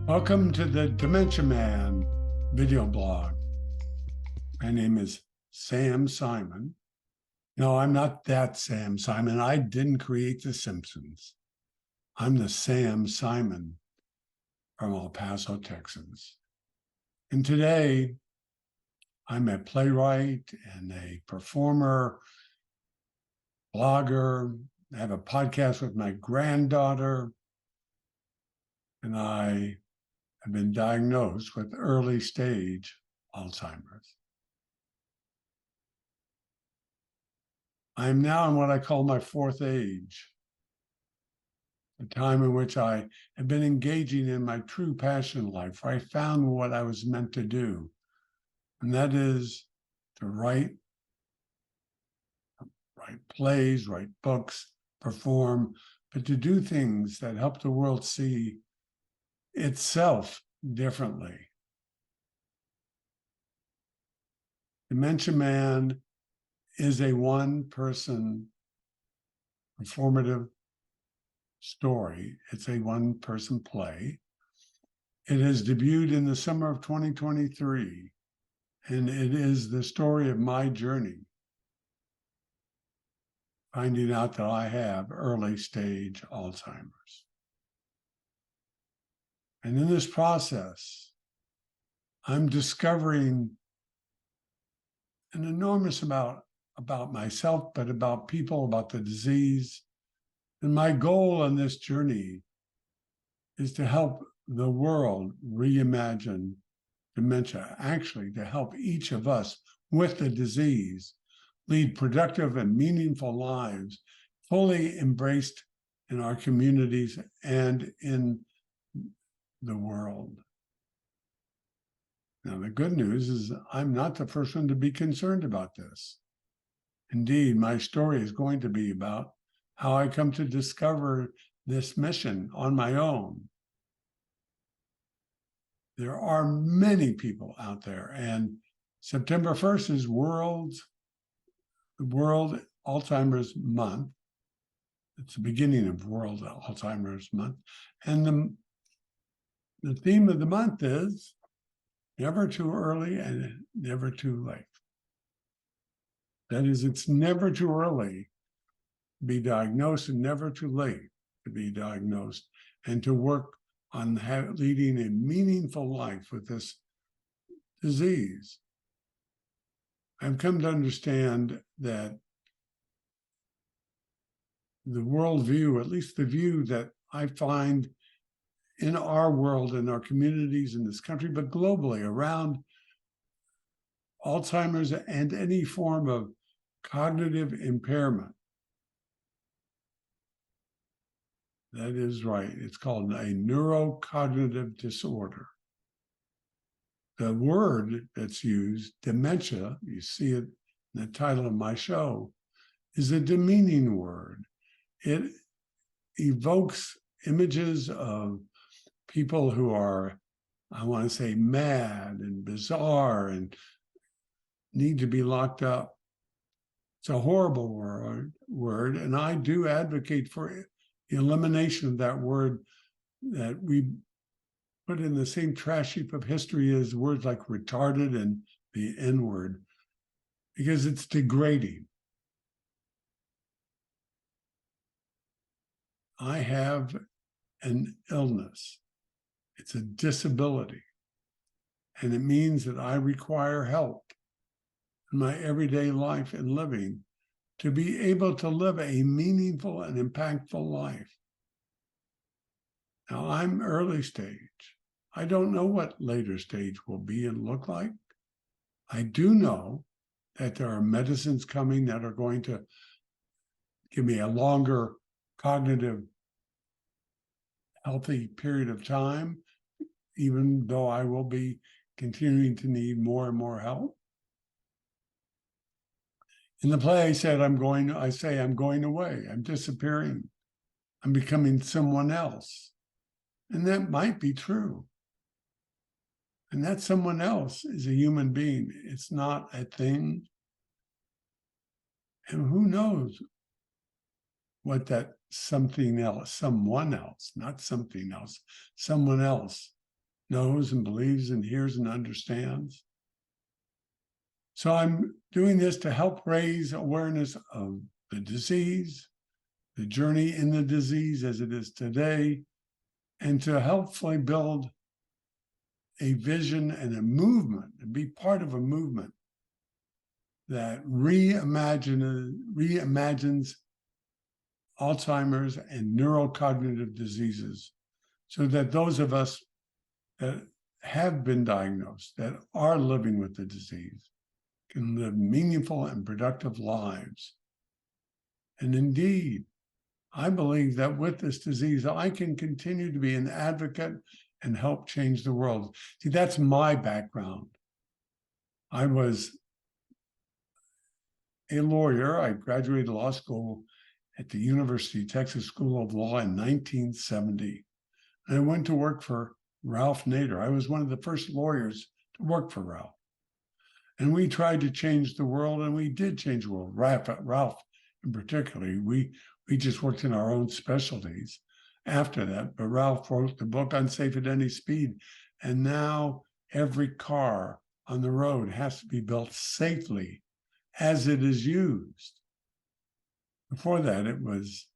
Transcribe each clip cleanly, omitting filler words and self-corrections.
Welcome to the Dementia Man video blog. My name is Sam Simon. No, I'm not that Sam Simon. I didn't create The Simpsons. I'm the Sam Simon from El Paso, Texas. And today, I'm a playwright and a performer, blogger. I have a podcast with my granddaughter, and I have been diagnosed with early stage Alzheimer's. I am now in what I call my fourth age, a time in which I have been engaging in my true passion in life, where I found what I was meant to do, and that is to write plays, write books, perform, but to do things that help the world see itself differently. Dementia Man is a one-person performative story. It's a one-person play. It has debuted in the summer of 2023, and it is the story of my journey, finding out that I have early stage Alzheimer's. And in this process, I'm discovering an enormous amount about myself, but about people, about the disease. And my goal on this journey is to help the world reimagine dementia, actually to help each of us with the disease lead productive and meaningful lives, fully embraced in our communities and in the world. Now, the good news is I'm not the first one to be concerned about this. Indeed, my story is going to be about how I come to discover this mission on my own. There are many people out there, and September 1st is World Alzheimer's Month. It's the beginning of World Alzheimer's Month. And the theme of the month is never too early and never too late. That is, it's never too early to be diagnosed and never too late to be diagnosed and to work on leading a meaningful life with this disease. I've come to understand that the worldview, at least the view that I find in our world, in our communities, in this country, but globally around Alzheimer's and any form of cognitive impairment. That is right. It's called a neurocognitive disorder. The word that's used, dementia, you see it in the title of my show, is a demeaning word. It evokes images of people who are, I want to say, mad and bizarre and need to be locked up. It's a horrible word, and I do advocate for the elimination of that word, that we put in the same trash heap of history as words like retarded and the N-word, because it's degrading. I have an illness. It's a disability, and it means that I require help in my everyday life and living to be able to live a meaningful and impactful life. Now, I'm early stage. I don't know what later stage will be and look like. I do know that there are medicines coming that are going to give me a longer cognitive, healthy period of time, even though I will be continuing to need more and more help. In the play, I say I'm going away. I'm disappearing. I'm becoming someone else. And that might be true. And that someone else is a human being. It's not a thing. And who knows what that something else, someone else, not something else, someone else knows and believes and hears and understands. So I'm doing this to help raise awareness of the disease, the journey in the disease as it is today, and to hopefully build a vision and a movement and be part of a movement that reimagines Alzheimer's and neurocognitive diseases so that those of us that have been diagnosed, that are living with the disease, can live meaningful and productive lives. And indeed, I believe that with this disease, I can continue to be an advocate and help change the world. See, that's my background. I was a lawyer. I graduated law school at the University of Texas School of Law in 1970. And I went to work for Ralph Nader. I was one of the first lawyers to work for Ralph. And we tried to change the world, and we did change the world. Ralph in particular, we just worked in our own specialties after that. But Ralph wrote the book Unsafe at Any Speed. And now every car on the road has to be built safely as it is used. Before that, it was,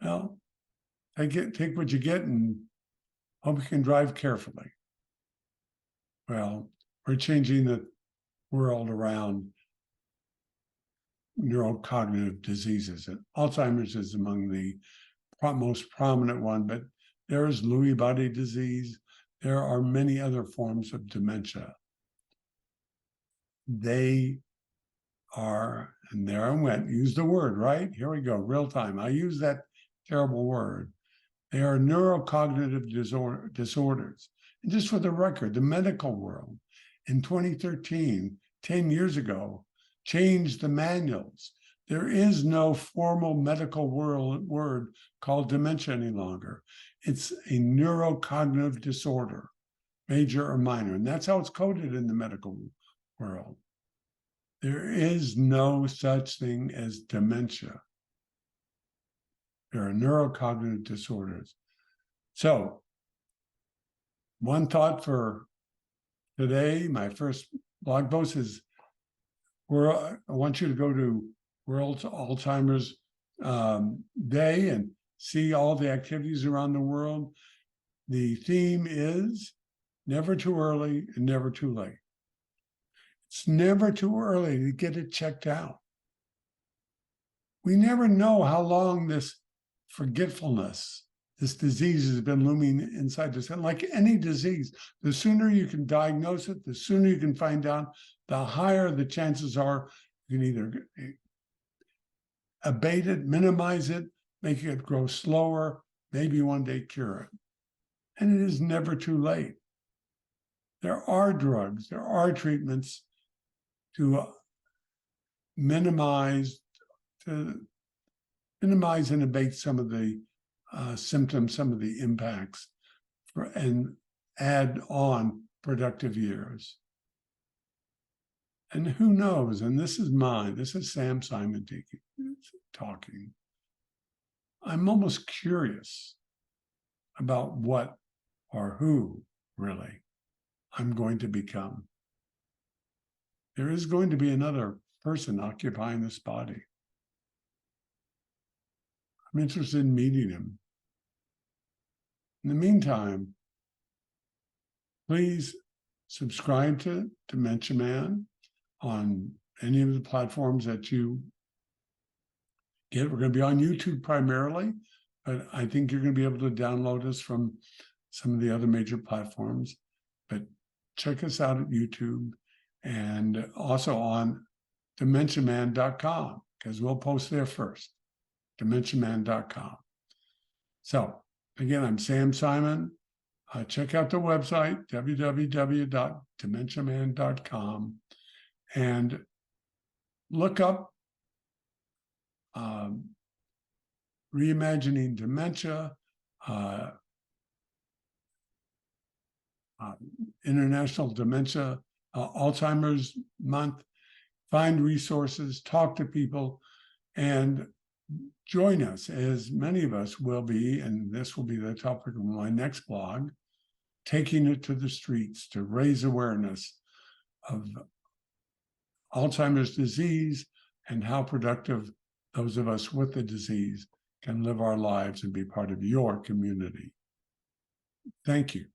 well, take what you get and hope you can drive carefully. Well, we're changing the world around neurocognitive diseases, and Alzheimer's is among the most prominent one, but there is Lewy body disease. There are many other forms of dementia. They are, and there I went, use the word, right? Here we go, real time. I use that terrible word. They are neurocognitive disorders. And just for the record, the medical world in 2013, 10 years ago, changed the manuals. There is no formal medical word called dementia any longer. It's a neurocognitive disorder, major or minor. And that's how it's coded in the medical world. There is no such thing as dementia. There are neurocognitive disorders. So, one thought for today, my first blog post is, I want you to go to World Alzheimer's Day and see all the activities around the world. The theme is never too early and never too late. It's never too early to get it checked out. We never know how long this forgetfulness, this disease has been looming inside us. And like any disease, the sooner you can diagnose it, the sooner you can find out, the higher the chances are you can either abate it, minimize it, make it grow slower, maybe one day cure it. And it is never too late. There are drugs, there are treatments to minimize and abate some of the symptoms, some of the impacts, and add on productive years. And who knows, and this is Sam Simon talking. I'm almost curious about what or who really I'm going to become. There is going to be another person occupying this body. I'm interested in meeting him. In the meantime, please subscribe to Dementia Man on any of the platforms that you get. We're going to be on YouTube primarily, but I think you're going to be able to download us from some of the other major platforms. But check us out at YouTube and also on dementiaman.com, because we'll post there first, dementiaman.com. So again, I'm Sam Simon. Check out the website, www.dementiaman.com, and look up Reimagining Dementia, International Dementia Alzheimer's Month. Find resources, talk to people, and join us, as many of us will be, and this will be the topic of my next blog, taking it to the streets to raise awareness of Alzheimer's disease and how productive those of us with the disease can live our lives and be part of your community. Thank you.